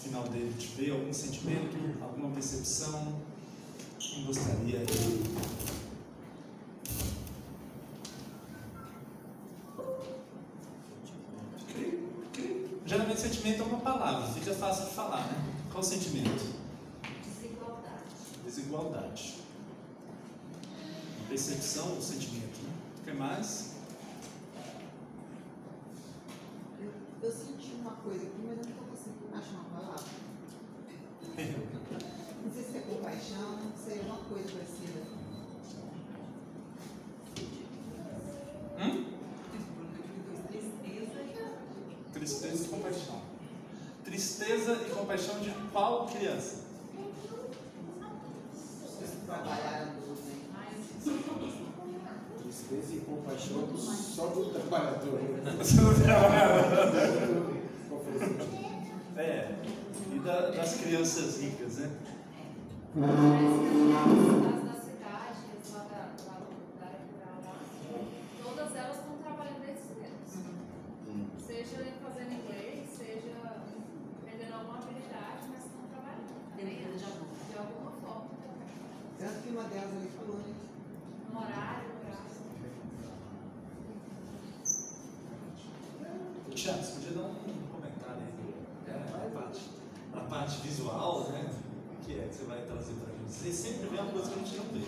final dele te veio algum sentimento, alguma percepção? Quem gostaria de... Geralmente sentimento é uma palavra, fica fácil de falar, né? Qual o sentimento? Desigualdade. Desigualdade. Percepção ou sentimento, né? O que mais? Eu senti uma coisa aqui, mas eu não estou conseguindo achar uma palavra. Não sei se é compaixão, não sei, uma coisa parecida. Tristeza e compaixão. Tristeza e compaixão de qual criança? Vocês trabalharam tudo, né? Tristeza e compaixão só do trabalhador. É, e das crianças ricas, né? As da cidade, lá da área rural lá, todas elas estão trabalhando desde cedo. Seja fazendo inglês, seja aprendendo alguma habilidade, mas estão trabalhando. De alguma forma. Tanto que uma delas ali falou, né? No horário, no prazo. Tiago, você podia dar um comentário aí na parte visual, né? O que é que você vai trazer para a gente? Você sempre vê uma coisa que a gente não vê.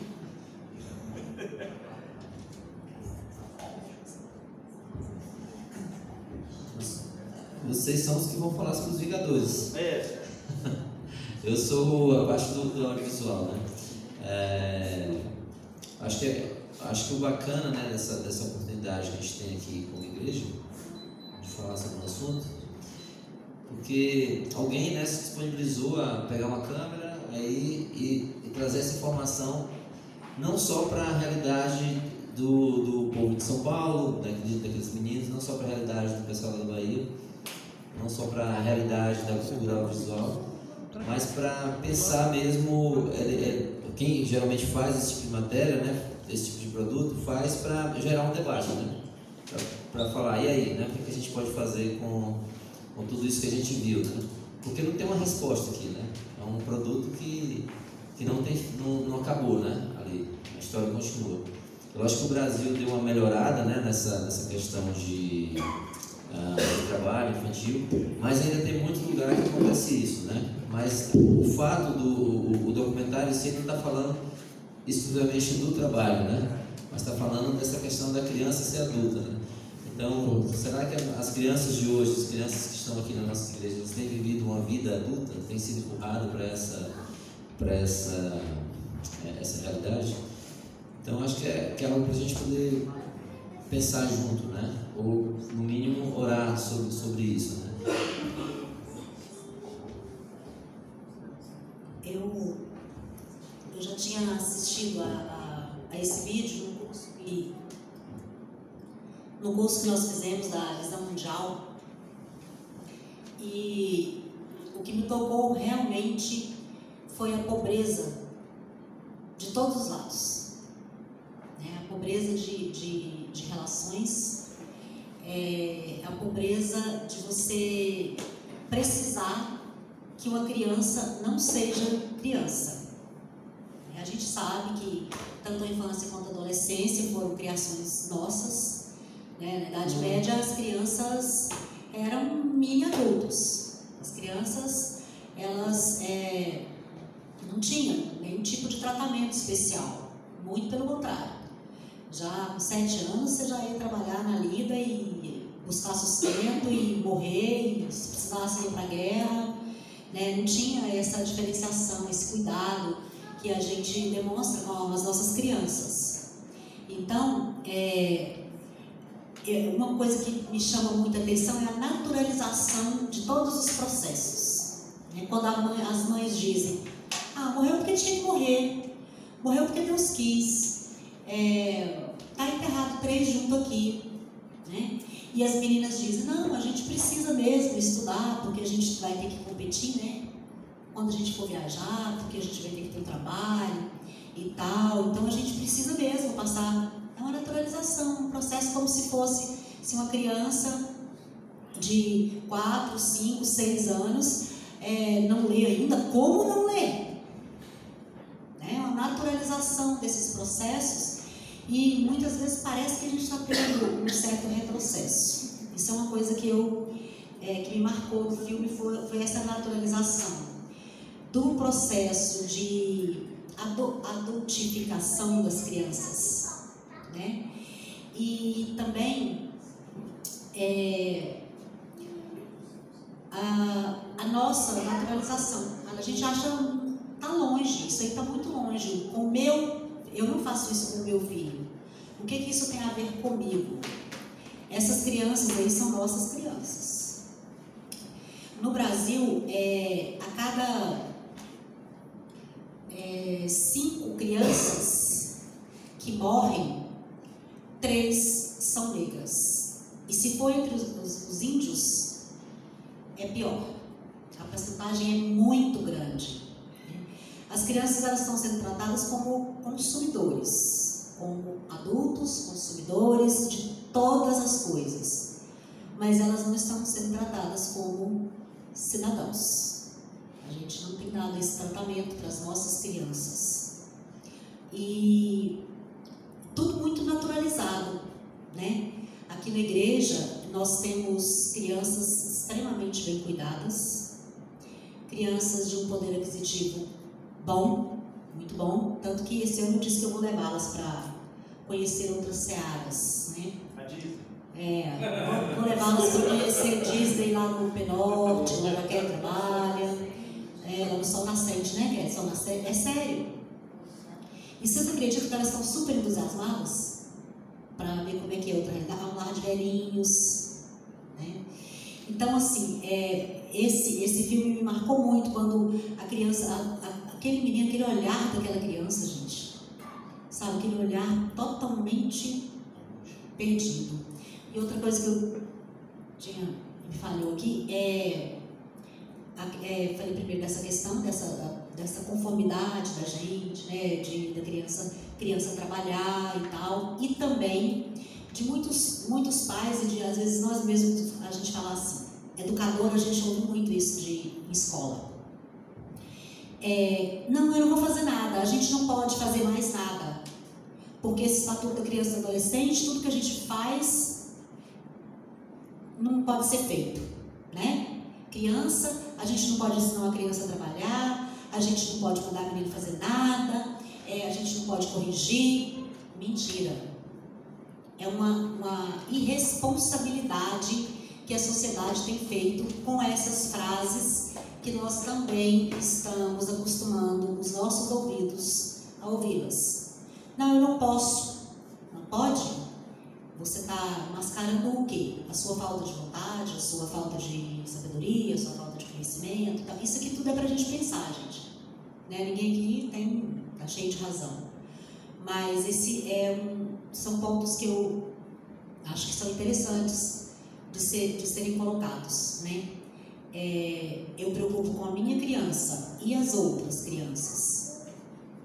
Vocês são os que vão falar sobre os Vingadores. É. Eu sou abaixo do audiovisual, né? Acho que o bacana, né, dessa oportunidade que a gente tem aqui como igreja, de falar sobre um assunto, porque alguém, né, se disponibilizou a pegar uma câmera e trazer essa informação não só para a realidade do povo de São Paulo, daqueles meninos, não só para a realidade do pessoal da Bahia, não só para a realidade da cultura audiovisual, mas para pensar mesmo, quem geralmente faz esse tipo de matéria, né, esse tipo de produto, faz para gerar um debate, né, para falar, e aí, né, o que a gente pode fazer com tudo isso que a gente viu, né? Porque não tem uma resposta aqui, né? É um produto que não acabou, né? Ali, a história continua. Eu acho que o Brasil deu uma melhorada, né, nessa questão de trabalho infantil, mas ainda tem muito lugar que acontece isso, né? Mas o fato do documentário em si não está falando exclusivamente do trabalho, né? Mas está falando dessa questão da criança ser adulta, né? Então, será que as crianças de hoje, as crianças que estão aqui na nossa igreja, elas têm vivido uma vida adulta, têm sido empurradas para essa realidade? Então, acho que é algo para a gente poder pensar junto, né? Ou, no mínimo, orar sobre isso, né? Eu já tinha assistido a esse vídeo no curso que nós fizemos da Visão Mundial, e o que me tocou realmente foi a pobreza de todos os lados, né? A pobreza de relações, a pobreza de você precisar que uma criança não seja criança. A gente sabe que tanto a infância quanto a adolescência foram criações nossas, né? Na Idade Média as crianças eram mini adultos. As crianças, elas não tinham nenhum tipo de tratamento especial, muito pelo contrário. Já com 7 anos você já ia trabalhar na lida e buscar sustento e morrer, e se precisasse ir para a guerra, né? Não tinha essa diferenciação, esse cuidado que a gente demonstra com as nossas crianças. Então, uma coisa que me chama muita atenção é a naturalização de todos os processos, né? Quando as mães dizem, morreu porque tinha que morrer, morreu porque Deus quis, está enterrado 3 junto aqui, né? E as meninas dizem, não, a gente precisa mesmo estudar, porque a gente vai ter que competir, né? Quando a gente for viajar, porque a gente vai ter que ter um trabalho e tal, então a gente precisa mesmo passar. É uma naturalização, um processo como se fosse uma criança de 4, 5, 6 anos como não ler? Né? Uma naturalização desses processos, e muitas vezes parece que a gente está tendo um certo retrocesso. Isso é uma coisa que que me marcou no filme, foi essa naturalização do processo de adultificação das crianças, né? E também a nossa naturalização. A gente acha está longe, isso aí está muito longe. Eu não faço isso com o meu filho. O que isso tem a ver comigo? Essas crianças aí são nossas crianças. No Brasil, a cada 5 crianças que morrem, 3 são negras. E se for entre os índios, é pior. A porcentagem é muito grande. As crianças, elas estão sendo tratadas como consumidores, como adultos, consumidores de todas as coisas. Mas elas não estão sendo tratadas como cidadãos. A gente não tem dado esse tratamento para as nossas crianças. E tudo muito naturalizado, né? Aqui na igreja, nós temos crianças extremamente bem cuidadas, crianças de um poder aquisitivo bom, muito bom, tanto que esse ano eu disse que eu vou levá-las para conhecer outras searas, né? A Disney. Vou levá-las para conhecer Disney lá no Penorte, onde a Kelly trabalha, lá no Sol Nascente, né, Kelly? Sol Nascente, é sério. E vocês acreditam que elas estão super entusiasmadas para ver como é que é outra realidade? Um lar de velhinhos, né? Então, assim, esse filme me marcou muito quando a criança, aquele menino, aquele olhar daquela criança, gente, sabe, aquele olhar totalmente perdido. E outra coisa que me falhou aqui falei primeiro dessa questão, dessa conformidade da gente, né, da criança trabalhar e tal, e também de muitos pais, e de às vezes nós mesmos, a gente fala assim, educador, a gente ouve muito isso em escola. Não, eu não vou fazer nada, a gente não pode fazer mais nada, porque esse estatuto da criança e do adolescente, tudo que a gente faz não pode ser feito, né? Criança, a gente não pode ensinar uma criança a trabalhar, a gente não pode mandar a menina fazer nada, a gente não pode corrigir. Mentira. É uma irresponsabilidade que a sociedade tem feito com essas frases que nós também estamos acostumando os nossos ouvidos a ouvi-las. Não, eu não posso. Não pode? Você está mascarando o quê? A sua falta de vontade, a sua falta de sabedoria, a sua falta de conhecimento. Tá? Isso aqui tudo é para a gente pensar, gente. Né? Ninguém aqui está cheio de razão. Mas são pontos que eu acho que são interessantes de serem colocados. Né? Eu preocupo com a minha criança e as outras crianças.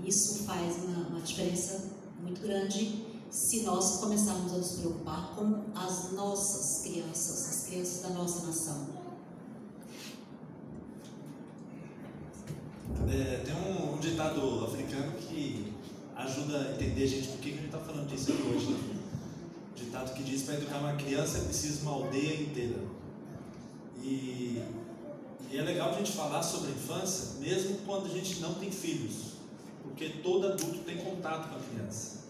Isso faz uma diferença muito grande se nós começarmos a nos preocupar com as nossas crianças, as crianças da nossa nação. Tem um ditado africano que ajuda a entender, a gente, por que a gente está falando disso aqui hoje. Né? Um ditado que diz: para educar uma criança é preciso uma aldeia inteira. E é legal a gente falar sobre a infância, mesmo quando a gente não tem filhos, porque todo adulto tem contato com a criança.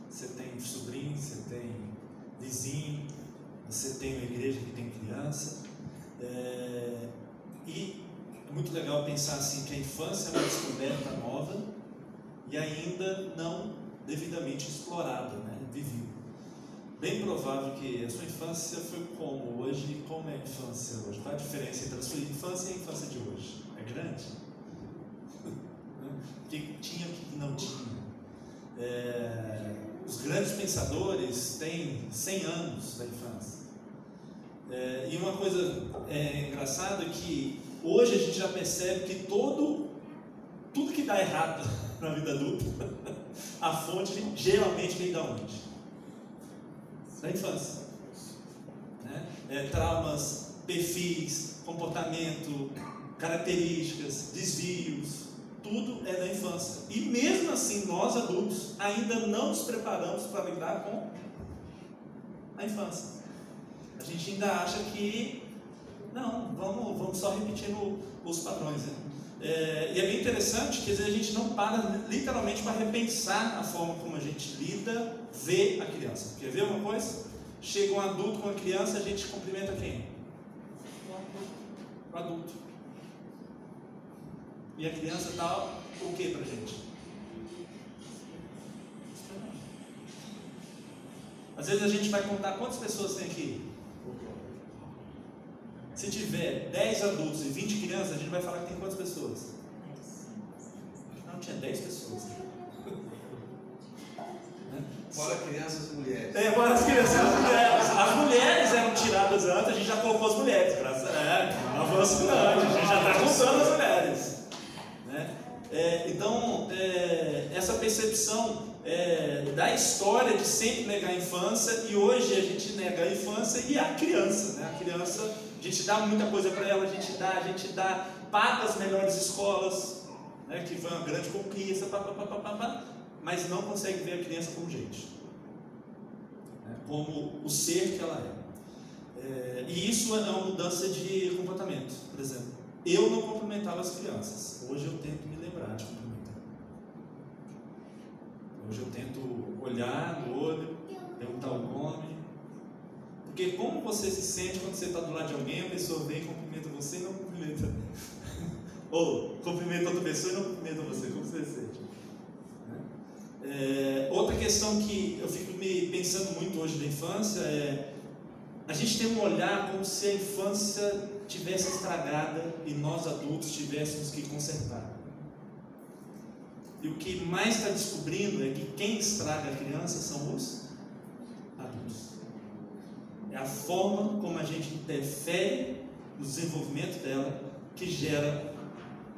Você tem sobrinho, você tem vizinho, você tem uma igreja que tem criança. E é muito legal pensar assim que a infância é uma descoberta nova e ainda não devidamente explorada, né? Vivida. Bem provável que a sua infância foi como hoje e como é a infância hoje. Qual a diferença entre a sua infância e a infância de hoje? É grande? O que tinha e o que não tinha? Os grandes pensadores têm 100 anos da infância. E uma coisa engraçada é que hoje a gente já percebe que tudo que dá errado na vida adulta, a fonte geralmente vem da onde? Da infância. Né? Traumas, perfis, comportamento, características, desvios, tudo é da infância. E mesmo assim, nós adultos ainda não nos preparamos para lidar com a infância. A gente ainda acha que, não, vamos só repetindo os padrões, né? E é bem interessante que às vezes a gente não para literalmente para repensar a forma como a gente lida, vê a criança. Quer ver uma coisa? Chega um adulto com uma criança, a gente cumprimenta quem? O adulto. E a criança está o que pra gente? Às vezes a gente vai contar quantas pessoas tem aqui. Se tiver 10 adultos e 20 crianças, a gente vai falar que tem quantas pessoas? Não, tinha 10 pessoas. Fora crianças e mulheres. Fora as crianças e as mulheres. As mulheres eram tiradas antes, a gente já colocou as mulheres. Avanço grande, a gente já está contando as mulheres. Então, essa percepção da história de sempre negar a infância, e hoje a gente nega a infância e a criança. A criança, a gente dá muita coisa para ela, a gente dá, paga as melhores escolas, que foi uma grande conquista, mas não consegue ver a criança como gente, como o ser que ela é. E isso é uma mudança de comportamento. Por exemplo, eu não cumprimentava as crianças, hoje eu tento me lembrar de cumprimentar. Hoje eu tento olhar no olho, perguntar o nome, porque como você se sente quando você está do lado de alguém, a pessoa vem e cumprimenta você e não cumprimenta, ou cumprimenta outra pessoa e não cumprimenta você, como você se sente? Outra questão que eu fico me pensando muito hoje da infância é a gente tem um olhar como se a infância tivesse estragada e nós adultos tivéssemos que consertar. E o que mais está descobrindo é que quem estraga a criança são os adultos. É a forma como a gente interfere no desenvolvimento dela que gera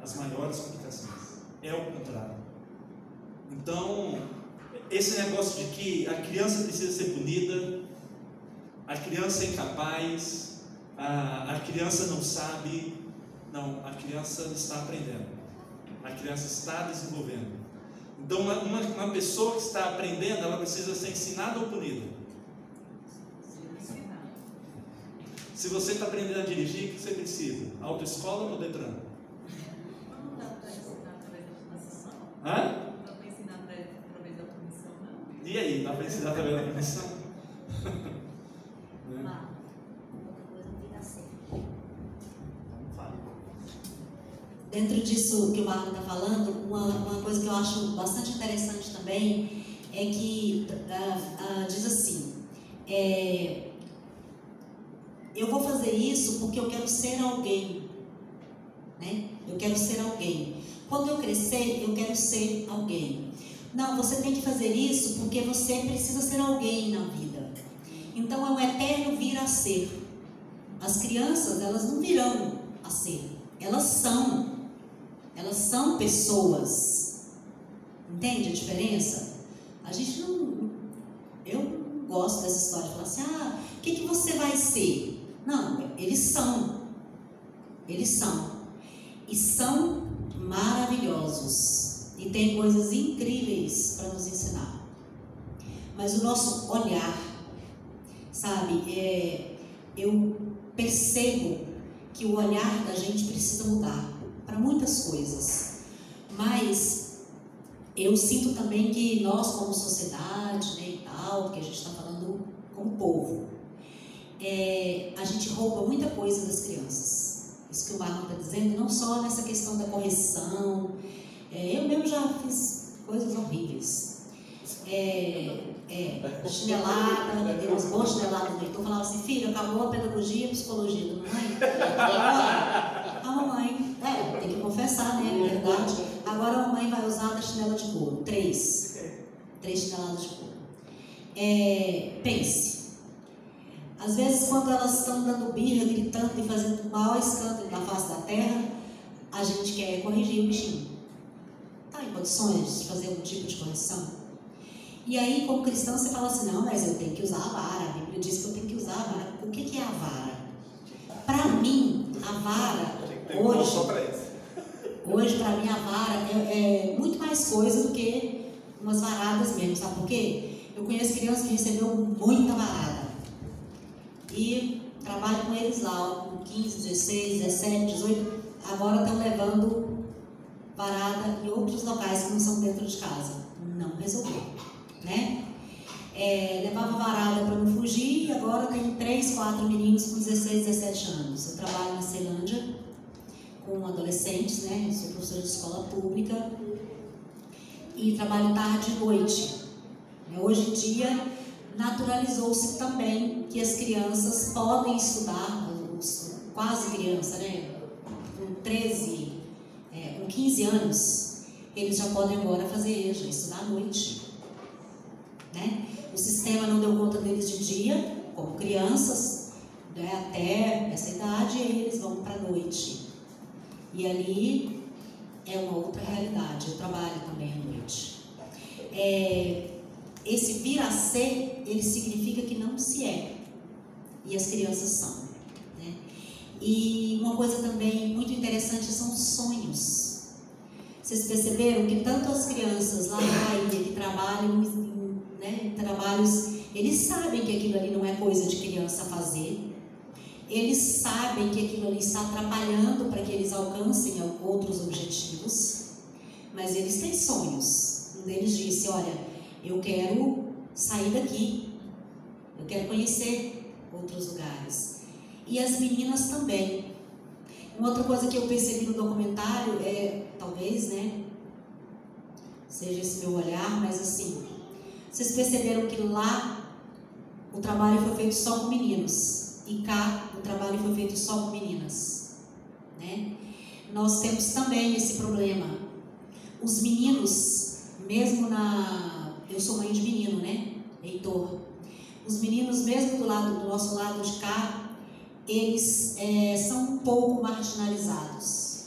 as maiores complicações. É o contrário. Então, esse negócio de que a criança precisa ser punida, a criança é incapaz, a criança não sabe, não, a criança está aprendendo, a criança está desenvolvendo. Então, uma pessoa que está aprendendo, ela precisa ser ensinada ou punida? Se você está aprendendo a dirigir, o que você precisa? Autoescola ou Detran? Não dá para ensinar através da punição. Hã? Não dá para ensinar através da punição, não. E aí, dá para ensinar através da punição? Dentro disso que o Marco está falando, uma coisa que eu acho bastante interessante também é que diz assim, eu vou fazer isso porque eu quero ser alguém, né? Eu quero ser alguém. Quando eu crescer, eu quero ser alguém. Não, você tem que fazer isso porque você precisa ser alguém na vida. Então é um eterno vir a ser. As crianças, elas não virão a ser, elas são pessoas. Entende a diferença? A gente não, eu não gosto dessa história de falar assim, o que você vai ser? Não, eles são e são maravilhosos e tem coisas incríveis para nos ensinar, mas o nosso olhar, sabe, eu percebo que o olhar da gente precisa mudar para muitas coisas, mas eu sinto também que nós como sociedade, né, e tal, que a gente está falando como povo, a gente rouba muita coisa das crianças. Isso que o Marco está dizendo, não só nessa questão da correção, eu mesmo já fiz coisas horríveis, chinelada, dei umas boas chineladas no Heitor, falava assim, filho, acabou a pedagogia e a psicologia da mamãe. Agora, a mamãe, tem que confessar, né, é verdade, agora a mamãe vai usar a chinela de couro, 3 chineladas de couro. Pense, às vezes quando elas estão dando birra, gritando e fazendo o maior escândalo na face da terra, a gente quer corrigir o bichinho. Está em condições de fazer algum tipo de correção? E aí, como cristão, você fala assim, não, mas eu tenho que usar a vara, a Bíblia diz que eu tenho que usar a vara. O que é a vara? Para mim, a vara Hoje, para mim, a vara é muito mais coisa do que umas varadas mesmo, sabe por quê? Eu conheço crianças que recebeu muita varada e trabalho com eles lá, com 15, 16, 17, 18, agora estão levando varada em outros locais que não são dentro de casa. Não resolveu, né? Levava varada para não fugir e agora tem 3, 4 meninos com 16, 17 anos. Eu trabalho na Ceilândia com adolescentes, né? Eu sou professora de escola pública e trabalho tarde e noite. Hoje em dia, naturalizou-se também que as crianças podem estudar, quase criança, né? Com 13, com 15 anos, eles já podem agora fazer EJA, estudar à noite, né? O sistema não deu conta deles de dia, como crianças, né, até essa idade, e eles vão para a noite. E ali é uma outra realidade. Eu trabalho também à noite. Esse vir a ser, ele significa que não se é. E as crianças são, né? E uma coisa também muito interessante são os sonhos. Vocês perceberam que tanto as crianças lá na Bahia que trabalham, né, em trabalhos, eles sabem que aquilo ali não é coisa de criança fazer. Eles sabem que aquilo ali está atrapalhando para que eles alcancem outros objetivos, mas eles têm sonhos. Um deles disse: olha, eu quero sair daqui, eu quero conhecer outros lugares. E as meninas também. Uma outra coisa que eu percebi no documentário talvez, né, seja esse meu olhar, mas assim, vocês perceberam que lá o trabalho foi feito só com meninos. E cá o trabalho foi feito só com meninas, né? Nós temos também esse problema. Os meninos, mesmo eu sou mãe de menino, né? Heitor. Os meninos, mesmo do nosso lado de cá, eles são um pouco marginalizados,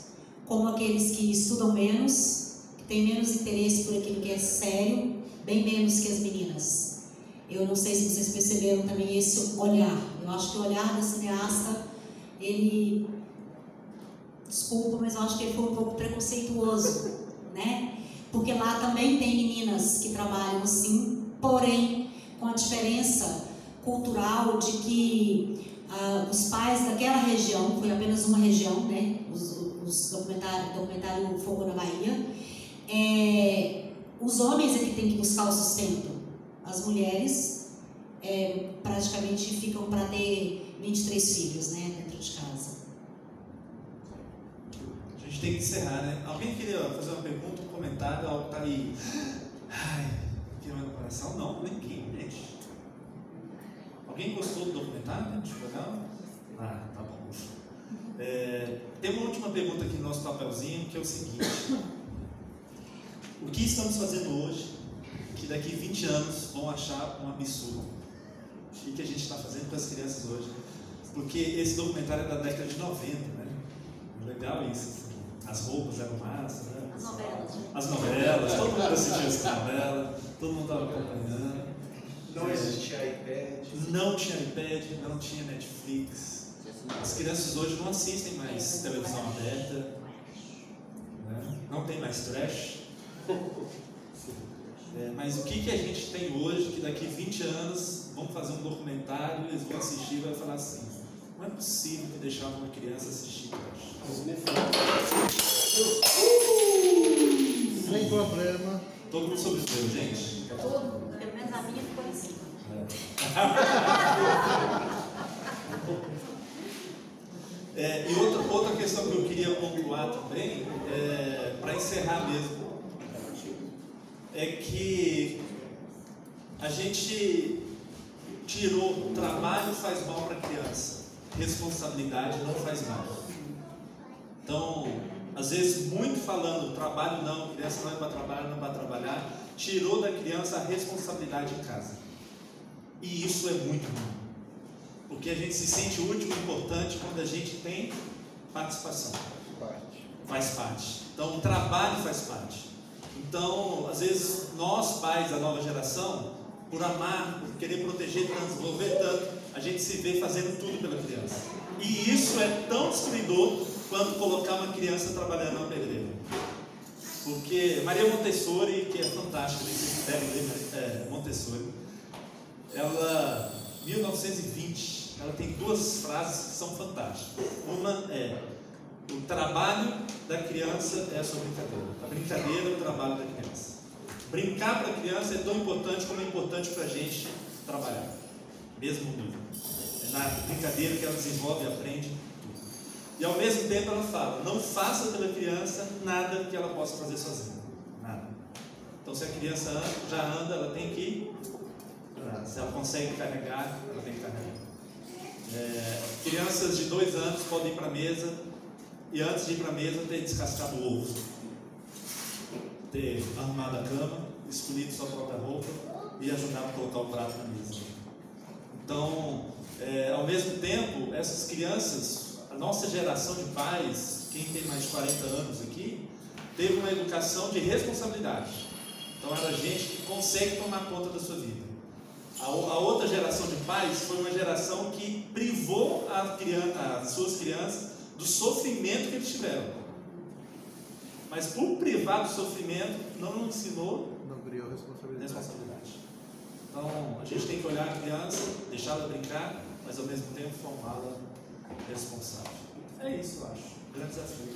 como aqueles que estudam menos, que têm menos interesse por aquilo que é sério, bem menos que as meninas. Eu não sei se vocês perceberam também esse olhar. Eu acho que o olhar da cineasta, ele... Desculpa, mas eu acho que ele foi um pouco preconceituoso, né? Porque lá também tem meninas que trabalham assim, porém, com a diferença cultural de que os pais daquela região, foi apenas uma região, né? Os documentário focou na Bahia. Os homens é que têm que buscar o sustento. As mulheres praticamente ficam para ter 23 filhos, né, dentro de casa. A gente tem que encerrar, né? Alguém queria fazer uma pergunta, um comentário, algo que tá aí? Ai, queimando o coração? Não, ninguém, gente. Alguém gostou do documentário, gente? Legal? Ah, tá bom. Tem uma última pergunta aqui no nosso papelzinho, que é o seguinte: o que estamos fazendo hoje que daqui 20 anos vão achar um absurdo? O que a gente está fazendo com as crianças hoje? Porque esse documentário é da década de 90, né? Legal isso. Assim. As roupas eram massas, né? As novelas, todo mundo assistia essa novela, todo mundo estava acompanhando. Não existia iPad. Não tinha iPad, não tinha Netflix. As crianças hoje não assistem mais televisão aberta, né? Não tem mais trash. Mas o que a gente tem hoje, que daqui 20 anos vão fazer um documentário, eles vão assistir e vão falar assim: não é possível que deixava uma criança assistir trash. Sem problema. Todo mundo sobreviveu, gente? Todo, pelo menos a minha ficou assim. E outra questão que eu queria pontuar também, para encerrar mesmo, é que a gente tirou trabalho faz mal para a criança, responsabilidade não faz mal. Então, às vezes, muito falando trabalho não, criança não é para trabalhar, não vai trabalhar, tirou da criança a responsabilidade em casa. E isso é muito ruim, porque a gente se sente útil e importante quando a gente tem participação. Faz parte. Então, o trabalho faz parte. Então, às vezes, nós, pais da nova geração, por amar, por querer proteger tanto, desenvolver tanto, a gente se vê fazendo tudo pela criança. E isso é tão destruidor quando colocar uma criança trabalhando na pedreira. Porque Maria Montessori, que é fantástica, vocês devem ler Montessori, ela, 1920, ela tem duas frases que são fantásticas. Uma é: o trabalho da criança é a sua brincadeira. A brincadeira é o trabalho da criança. Brincar para a criança é tão importante como é importante para a gente trabalhar. Mesmo nível. É na brincadeira que ela desenvolve e aprende tudo. E ao mesmo tempo ela fala: não faça pela criança nada que ela possa fazer sozinha. Nada. Então se a criança já anda, ela tem que... se ela consegue carregar, ela tem que carregar. Crianças de 2 anos podem ir para a mesa e antes de ir para a mesa ter descascado o ovo, ter arrumado a cama, escolhido sua própria roupa e ajudado a colocar o prato na mesa. Então, ao mesmo tempo, essas crianças, a nossa geração de pais, quem tem mais de 40 anos aqui, teve uma educação de responsabilidade. Então era gente que consegue tomar conta da sua vida. A outra geração de pais foi uma geração que privou as suas crianças do sofrimento que eles tiveram. Mas por privar do sofrimento, não ensinou Não criou responsabilidade. Então a gente tem que olhar a criança, deixá-la brincar, mas ao mesmo tempo formá-la responsável. É isso, eu acho. Grande desafio.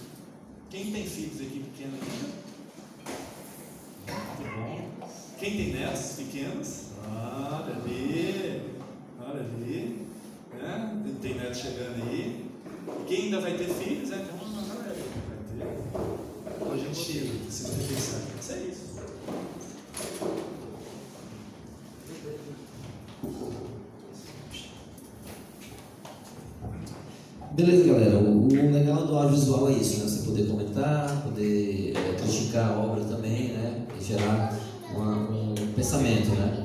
Quem tem filhos aqui pequenos? Muito bom. Quem tem netos pequenos? Olha ali. Tem neto chegando aí. Quem ainda vai ter filhos? Tem uma galera aí que vai ter. Então a gente se pensar. Isso é isso. Beleza, galera. O legal do audiovisual é isso, né? Você poder comentar, poder criticar a obra também, né? E gerar um pensamento, né?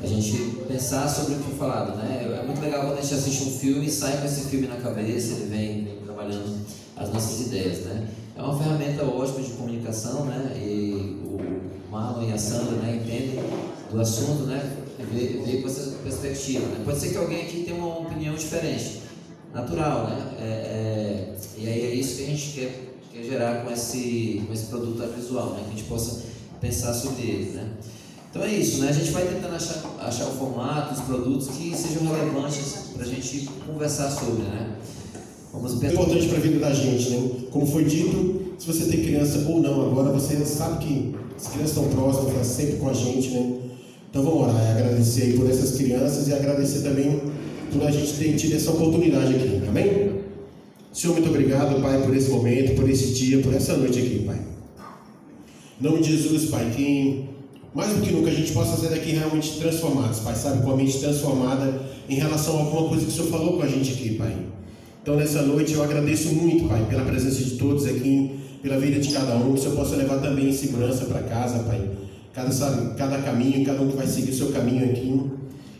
A gente pensar sobre o que foi falado, né? É muito legal quando a gente assiste um filme e sai com esse filme na cabeça, ele vem trabalhando as nossas ideias, né? É uma ferramenta ótima de comunicação, né? E o Marlon e a Sandra, né, entendem do assunto, né? Vê com essa perspectiva, né? Pode ser que alguém aqui tenha uma opinião diferente, natural, né? E aí é isso que a gente quer gerar com esse produto audiovisual, né? Que a gente possa pensar sobre ele, né? Então é isso, né? A gente vai tentando achar o formato, os produtos que sejam relevantes para a gente conversar sobre, né? É importante para a vida da gente, né? Como foi dito, se você tem criança ou não agora, você sabe que as crianças estão próximas, estão sempre com a gente, né? Então vamos orar e agradecer aí por essas crianças e agradecer também por a gente ter tido essa oportunidade aqui, amém? Senhor, muito obrigado, Pai, por esse momento, por esse dia, por essa noite aqui, Pai. Em nome de Jesus, Pai, que mais do que nunca a gente possa sair daqui realmente transformados, Pai, sabe? Com a mente transformada em relação a alguma coisa que o Senhor falou com a gente aqui, Pai. Então nessa noite eu agradeço muito, Pai, pela presença de todos aqui, pela vida de cada um, que o Senhor possa levar também em segurança para casa, Pai. Cada caminho, cada um que vai seguir o seu caminho aqui.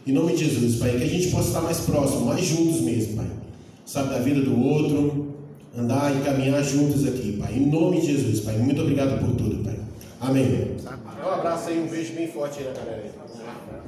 Em nome de Jesus, Pai, que a gente possa estar mais próximo, mais juntos mesmo, Pai. Sabe, da vida do outro, andar e caminhar juntos aqui, Pai. Em nome de Jesus, Pai. Muito obrigado por tudo, Pai. Amém. Um abraço aí, um beijo bem forte aí na galera aí.